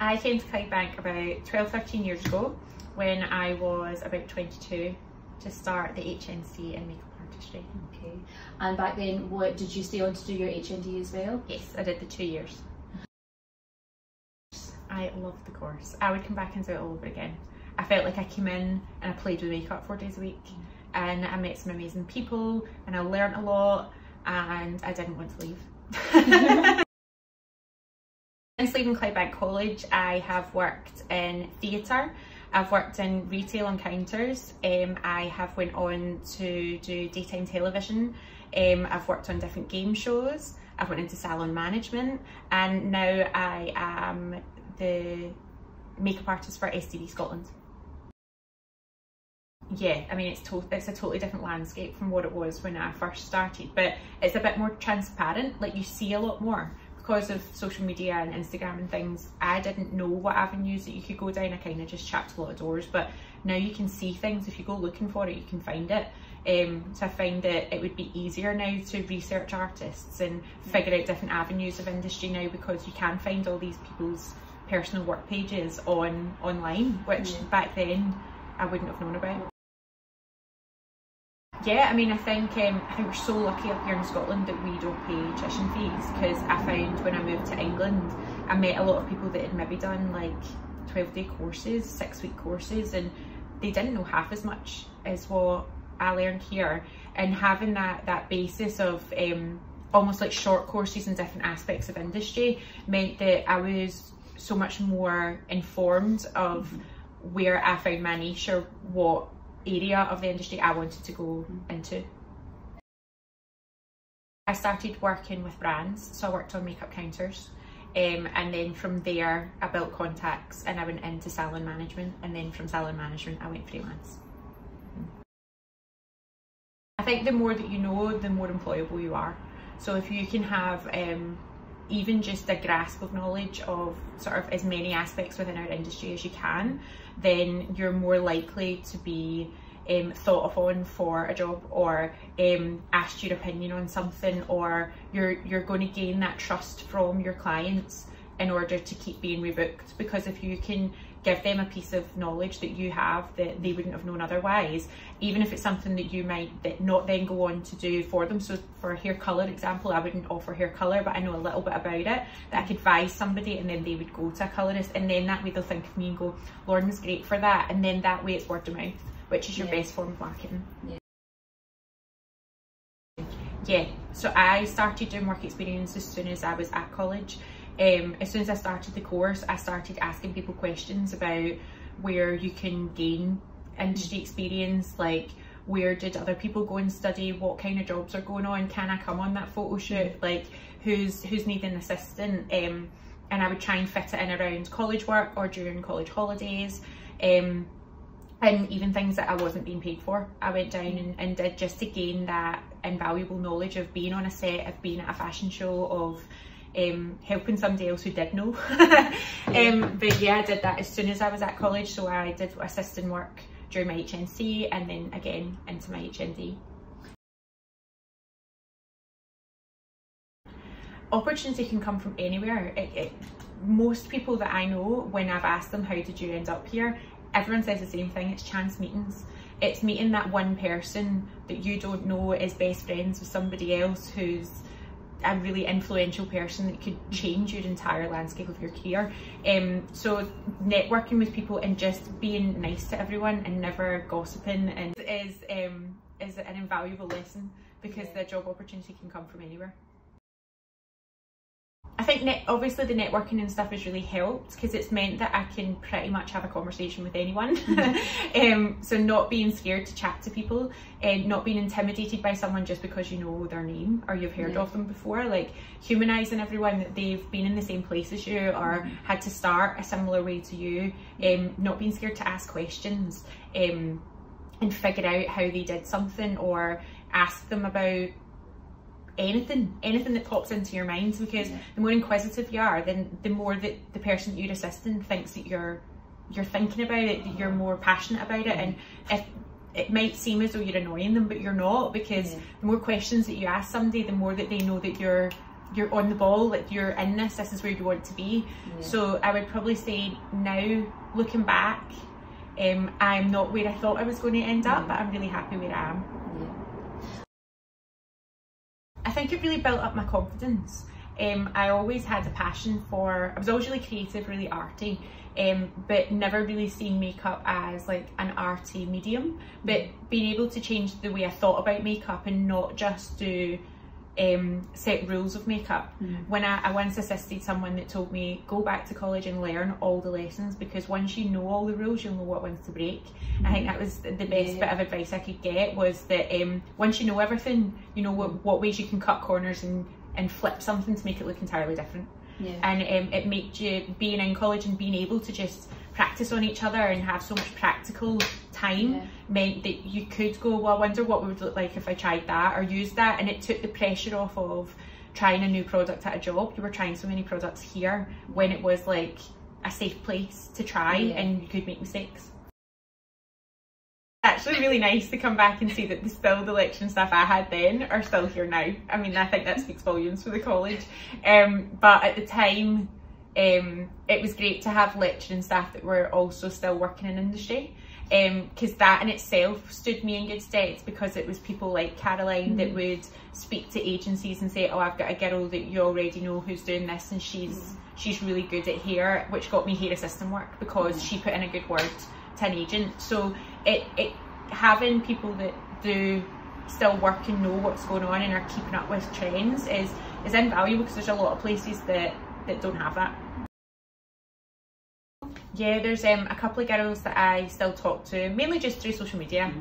I came to Clydebank about 12-13 years ago when I was about 22 to start the HNC in makeup artistry. Okay. And back then, what did you stay on to do your HND as well? Yes, I did the 2 years. I loved the course. I would come back and do it all over again. I felt like I came in and I played with makeup 4 days a week, and I met some amazing people and I learnt a lot, and I didn't want to leave. Since leaving Clydebank College, I have worked in theatre, I've worked in retail on counters, I have went on to do daytime television, I've worked on different game shows, I've went into salon management, and now I am the makeup artist for STD Scotland. Yeah, I mean, it's a totally different landscape from what it was when I first started, but it's a bit more transparent, like you see a lot more. Because of social media and Instagram and things, I didn't know what avenues that you could go down. I kind of just chat to a lot of doors, but now you can see things. If you go looking for it, you can find it. So I find that it would be easier now to research artists and figure out different avenues of industry now, because you can find all these people's personal work pages online, which back then I wouldn't have known about. Yeah, I mean, I think we're so lucky up here in Scotland that we don't pay tuition fees, because I found when I moved to England, I met a lot of people that had maybe done like 12-day courses, 6-week courses, and they didn't know half as much as what I learned here. And having that basis of almost like short courses in different aspects of industry meant that I was so much more informed of where I found my niche or what area of the industry I wanted to go into. I started working with brands, so I worked on makeup counters, and then from there I built contacts and I went into salon management, and then from salon management I went freelance. I think the more that you know, the more employable you are. So if you can have even just a grasp of knowledge of sort of as many aspects within our industry as you can, then you're more likely to be thought of on for a job, or asked your opinion on something, or you're going to gain that trust from your clients in order to keep being rebooked. Because if you can give them a piece of knowledge that you have that they wouldn't have known otherwise, even if it's something that you might not then go on to do for them. So for hair colour example, I wouldn't offer hair colour, but I know a little bit about it, that I could advise somebody and then they would go to a colourist, and then that way they'll think of me and go, Lauren's great for that, and then that way it's word of mouth, which is your best form of marketing. Yeah, so I started doing work experience as soon as I was at college. As soon as I started the course, I started asking people questions about where you can gain industry experience, like where did other people go and study, what kind of jobs are going on, can I come on that photo shoot, like who's needing an assistant, and I would try and fit it in around college work or during college holidays, and even things that I wasn't being paid for. I went down and did, just to gain that invaluable knowledge of being on a set, of being at a fashion show, of helping somebody else who did know. But yeah, I did that as soon as I was at college. So I did assistant work during my HNC, and then again into my HND. Opportunity can come from anywhere. Most people that I know, when I've asked them how did you end up here, everyone says the same thing: it's chance meetings. It's meeting that one person that you don't know is best friends with somebody else who's a really influential person that could change your entire landscape of your career. So networking with people and just being nice to everyone and never gossiping and is an invaluable lesson, because the job opportunity can come from anywhere. I think obviously the networking and stuff has really helped, because it's meant that I can pretty much have a conversation with anyone. So not being scared to chat to people, and not being intimidated by someone just because you know their name or you've heard of them before, like humanising everyone, that they've been in the same place as you or had to start a similar way to you, not being scared to ask questions, and figure out how they did something, or ask them about anything that pops into your mind, because the more inquisitive you are, then the more that the person that you're assisting thinks that you're thinking about it, that you're more passionate about it. And if it might seem as though you're annoying them, but you're not, because the more questions that you ask somebody, the more that they know that you're you're on the ball, like you're in this is where you want to be. So I would probably say now, looking back, I'm not where I thought I was going to end up, but I'm really happy where I am. I think it really built up my confidence. I always had a passion for, I was always really creative, really arty, but never really seeing makeup as like an arty medium, but being able to change the way I thought about makeup and not just do set rules of makeup. When I once assisted someone that told me, go back to college and learn all the lessons, because once you know all the rules, you'll know what ones to break. I think that was the best bit of advice I could get, was that once you know everything, you know what ways you can cut corners and flip something to make it look entirely different. And it made you, being in college and being able to just practice on each other and have so much practical time meant that you could go, well, I wonder what it would look like if I tried that or used that, and it took the pressure off of trying a new product at a job. You were trying so many products here when it was like a safe place to try and you could make mistakes. Actually really nice to come back and see that the lecturing staff I had then are still here now. I mean, I think that speaks volumes for the college. But at the time, it was great to have lecturing staff that were also still working in industry, because that in itself stood me in good stead, because it was people like Caroline that would speak to agencies and say, oh, I've got a girl that you already know who's doing this and she's really good at hair, which got me hair assistant work because she put in a good word to an agent. So it having people that do still work and know what's going on and are keeping up with trends is invaluable, because there's a lot of places that don't have that. Yeah, there's a couple of girls that I still talk to, mainly just through social media,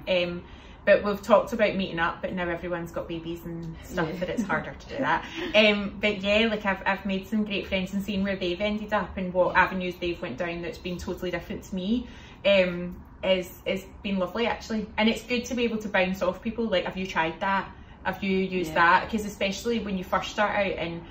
but we've talked about meeting up, but now everyone's got babies and stuff that it's harder to do that. But yeah, like I've made some great friends and seen where they've ended up and what avenues they've went down that's been totally different to me. Is been lovely actually, and it's good to be able to bounce off people, like, have you tried that, have you used that, because especially when you first start out and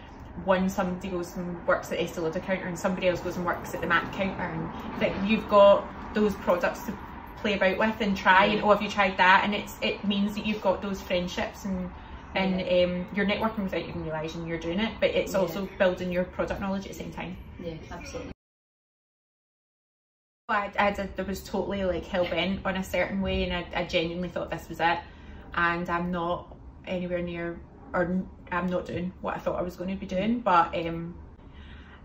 somebody goes and works at Estee Lauder counter and somebody else goes and works at the MAC counter, and that you've got those products to play about with and try, and oh, have you tried that, and it means that you've got those friendships and you're networking without even realising you're doing it, but it's also building your product knowledge at the same time. Yeah, absolutely. I was totally like hell-bent on a certain way, and I genuinely thought this was it, and I'm not anywhere near, or I'm not doing what I thought I was going to be doing. But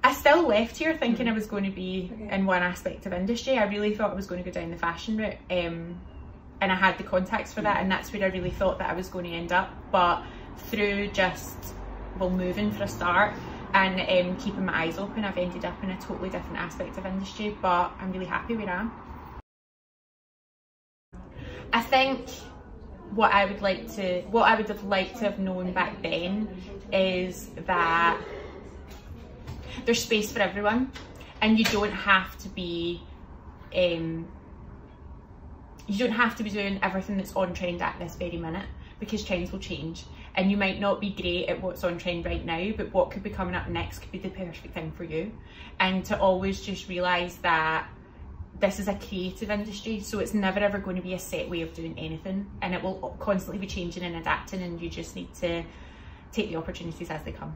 I still left here thinking I was going to be in one aspect of industry. I really thought I was going to go down the fashion route, and I had the contacts for that, and that's where I really thought that I was going to end up. But through just, well, moving for a start and keeping my eyes open, I've ended up in a totally different aspect of industry, but I'm really happy where I am. I think what I would have liked to have known back then is that there's space for everyone, and you don't have to be doing everything that's on trend at this very minute, because trends will change, and you might not be great at what's on trend right now, but what could be coming up next could be the perfect thing for you. And to always just realise that this is a creative industry, so it's never ever going to be a set way of doing anything, and it will constantly be changing and adapting, and you just need to take the opportunities as they come.